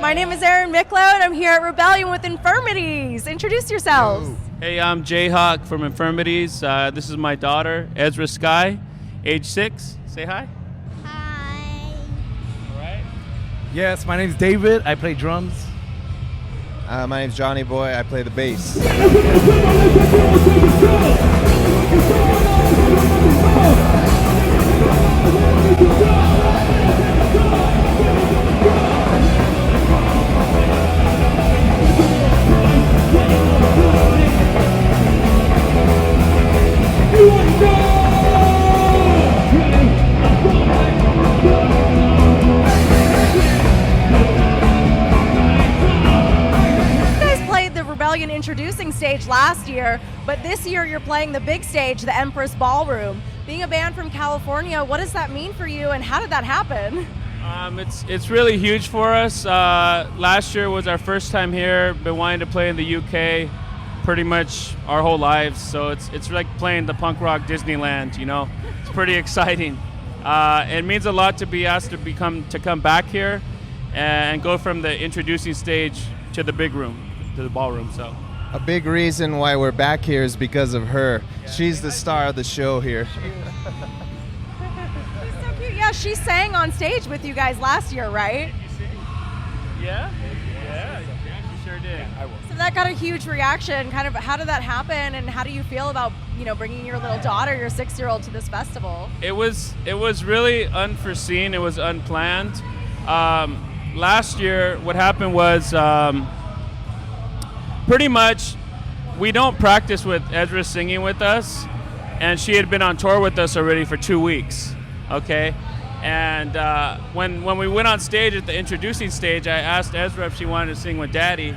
My name is Erin Micklow, and I'm here at Rebellion with Infirmities. Introduce yourselves. Hey, I'm Jayhawk from Infirmities. This is my daughter, Ezra Sky, age 6. Say hi. Hi. All right. Yes, my name's David. I play drums. My name's Johnny Boy. I play the bass. Rebellion introducing stage last year, but this year you're playing the big stage, the Empress Ballroom. Being a band from California, what does that mean for you, and how did that happen? It's really huge for us. Last year was our first time here. Been wanting to play in the UK pretty much our whole lives, so it's like playing the punk rock Disneyland. You know, it's pretty exciting. It means a lot to be asked to come back here and go from the introducing stage to the big room. To the ballroom. So a big reason why we're back here is because of her. Yeah. She's the star of the show here. She's so cute. Yeah, she sang on stage with you guys last year, right? Did you sing? Yeah, she sure did. So that got a huge reaction. Kind of, how did that happen, and how do you feel about bringing your little daughter, your 6-year-old, to this festival? It was really unforeseen. It was unplanned. Last year, what happened was. Pretty much, we don't practice with Ezra singing with us, and she had been on tour with us already for 2 weeks, okay? And when we went on stage at the introducing stage, I asked Ezra if she wanted to sing with Daddy,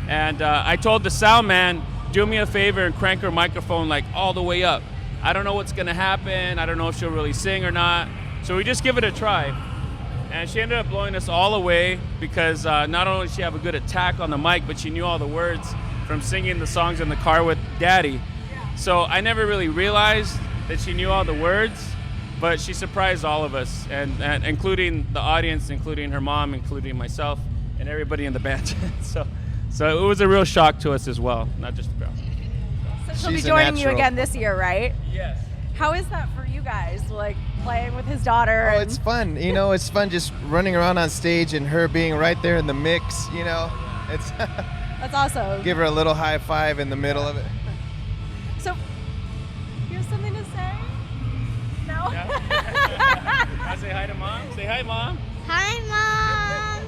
and I told the sound man, do me a favor and crank her microphone like all the way up. I don't know what's gonna happen, I don't know if she'll really sing or not, so we just give it a try. And she ended up blowing us all away because not only did she have a good attack on the mic, but she knew all the words from singing the songs in the car with Daddy. Yeah. So I never really realized that she knew all the words, but she surprised all of us, and including the audience, including her mom, including myself, and everybody in the band. so it was a real shock to us as well, not just the crowd. So she'll be joining you again this year, right? Yes. How is that for you guys, like playing with his daughter? Oh, it's fun. It's fun just running around on stage and her being right there in the mix. It's that's awesome. Give her a little high five in the middle of it. So, you have something to say? No. Yeah. I say hi to Mom. Say hi, Mom. Hi, Mom.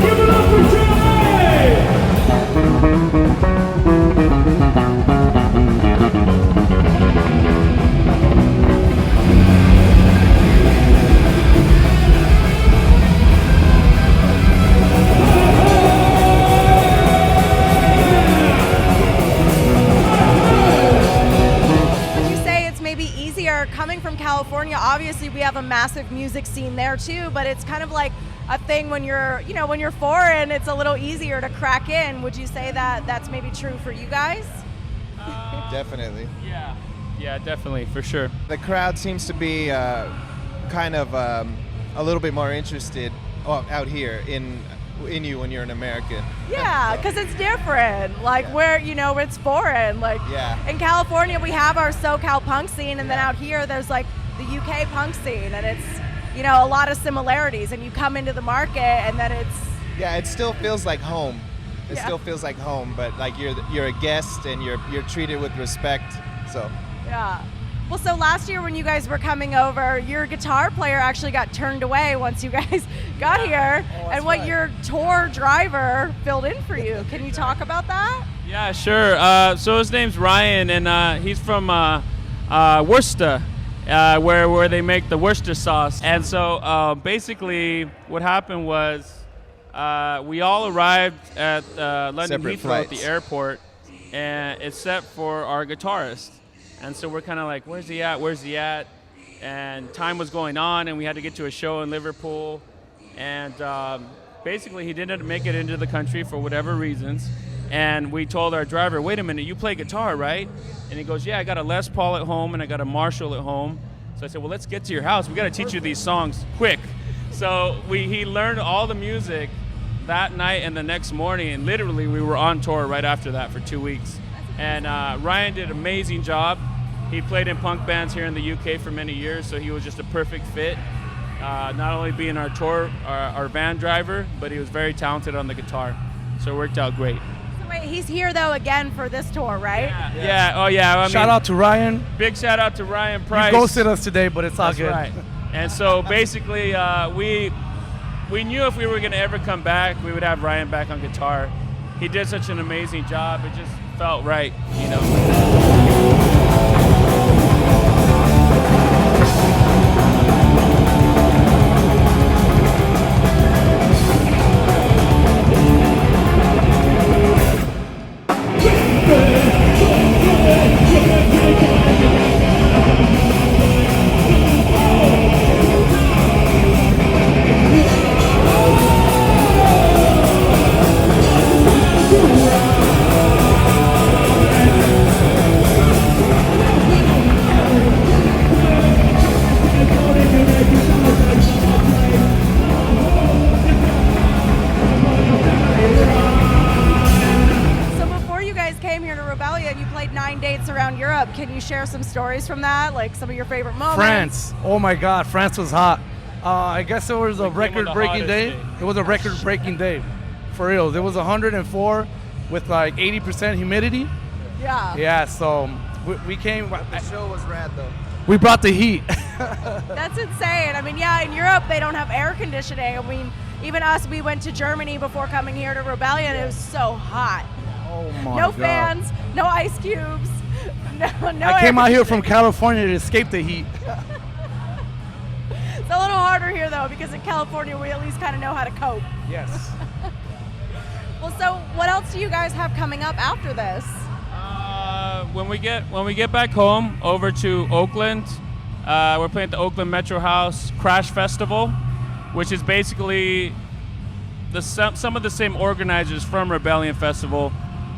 Give it up for Johnny! Coming from California, obviously we have a massive music scene there too, but it's kind of like a thing when you're foreign, it's a little easier to crack in. Would you say that that's maybe true for you guys? Definitely. Yeah, definitely, for sure. The crowd seems to be kind of a little bit more interested out here in you when you're an American. Yeah, because it's different. Like where it's foreign. Like in California we have our SoCal punk scene, and then out here there's like the UK punk scene, and it's a lot of similarities. And you come into the market, and then it still feels like home. It still feels like home, but like you're a guest and you're treated with respect. So yeah. Well, so last year when you guys were coming over, your guitar player actually got turned away once you guys got here, and what your tour driver filled in for you. Can you talk about that? Yeah, sure. So his name's Ryan, and he's from Worcester, where they make the Worcester sauce. And so basically what happened was we all arrived at London Heathrow at the airport, and except for our guitarist. And so we're kind of like, where's he at? And time was going on, and we had to get to a show in Liverpool. And basically, he didn't make it into the country for whatever reasons. And we told our driver, wait a minute, you play guitar, right? And he goes, yeah, I got a Les Paul at home and I got a Marshall at home. So I said, well, let's get to your house. We got to teach you these songs quick. So he learned all the music that night and the next morning, and literally we were on tour right after that for 2 weeks. And Ryan did an amazing job. He played in punk bands here in the UK for many years, so he was just a perfect fit. Not only being our tour, our van driver, but he was very talented on the guitar. So it worked out great. So wait, he's here though again for this tour, right? Yeah. Oh yeah. I Shout mean, out to Ryan. big shout out to Ryan Price. He ghosted us today, but it's all That's good. right. And so basically, we knew if we were going to ever come back, we would have Ryan back on guitar. He did such an amazing job. It just felt right, you know. Can you share some stories from that, like some of your favorite moments? France. Oh my God, France was hot. I guess it was a record-breaking day. It was a record-breaking day, for real. It was 104 with like 80% humidity. Yeah. Yeah. So we came. The show was rad though. We brought the heat. That's insane. I mean, yeah, in Europe they don't have air conditioning. I mean, even us, we went to Germany before coming here to Rebellion. It was so hot. Oh my No God. fans, no ice cubes. No I came out here from California to escape the heat. It's a little harder here though, because in California we at least kind of know how to cope. Yes. Well, so what else do you guys have coming up after this? When we get back home over to Oakland, we're playing at the Oakland Metro House Crash Festival, which is basically some of the same organizers from Rebellion Festival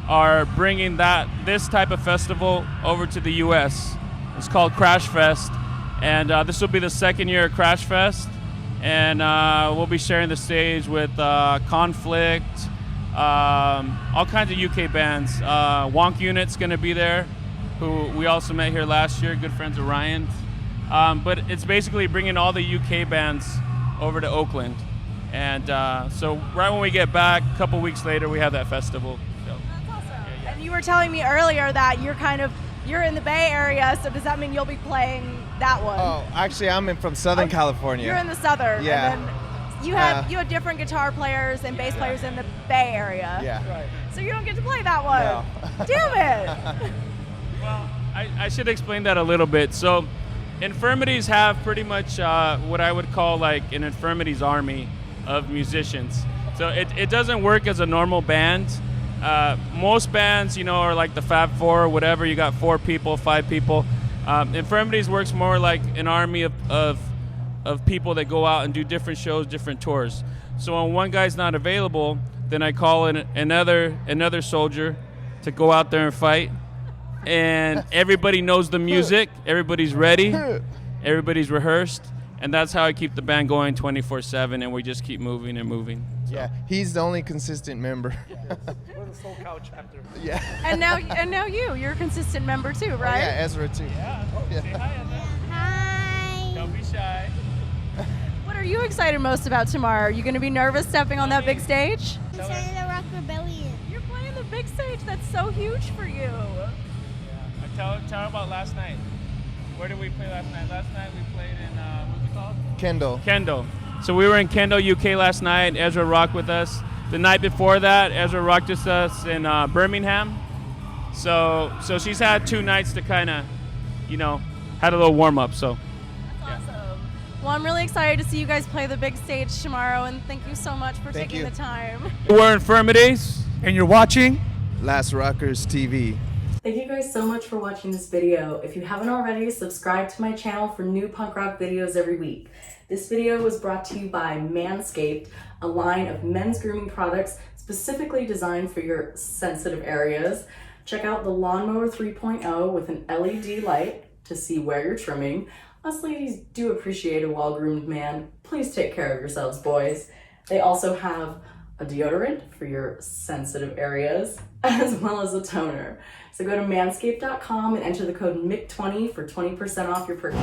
are bringing this type of festival over to the U.S. It's called Crash Fest, and this will be the second year of Crash Fest, and we'll be sharing the stage with Conflict, all kinds of UK bands. Wonk Unit's going to be there, who we also met here last year, good friends of Ryan's. But it's basically bringing all the UK bands over to Oakland, and so right when we get back, a couple weeks later, we have that festival. And you were telling me earlier that you're in the Bay Area, so does that mean you'll be playing that one? Oh, actually, I'm from Southern California. You're in the Southern. Yeah. And then you have different guitar players and bass players in the Bay Area. Yeah. Right. So you don't get to play that one. No. Damn it. Well, I should explain that a little bit. So, Infirmities have pretty much what I would call like an Infirmities army of musicians. So it doesn't work as a normal band. Most bands, are like the Fab Four or whatever. You got 4 people, 5 people. Infirmities works more like an army of people that go out and do different shows, different tours. So when one guy's not available, then I call in another soldier to go out there and fight. And everybody knows the music. Everybody's ready. Everybody's rehearsed. And that's how I keep the band going 24/7, and we just keep moving and moving. So. Yeah, he's the only consistent member. We're the Soul Cow chapter. Yeah. And now you're a consistent member too, right? Yeah, Ezra too. Yeah. Yeah. Say hi, Ezra. Hi. Don't be shy. What are you excited most about tomorrow? Are you going to be nervous stepping on that big stage? I'm trying to rock Rebellion. You're playing the big stage. That's so huge for you. Tell about last night. Where did we play last night? Last night we played in, what's it called? Kendall. So we were in Kendall, UK last night. Ezra rocked with us. The night before that, Ezra rocked with us in Birmingham. So she's had 2 nights to kind of, had a little warm up. So. That's awesome. Well, I'm really excited to see you guys play the big stage tomorrow, and thank you so much for Thank taking you. the time. We're Infirmities. And you're watching Last Rockers TV. Thank you guys so much for watching this video. If you haven't already, subscribe to my channel for new punk rock videos every week. This video was brought to you by Manscaped, a line of men's grooming products specifically designed for your sensitive areas. Check out the Lawnmower 3.0 with an LED light to see where you're trimming. Us ladies do appreciate a well-groomed man. Please take care of yourselves, boys. They also have a deodorant for your sensitive areas, as well as a toner. So go to manscaped.com and enter the code MIC20 for 20% off your purchase.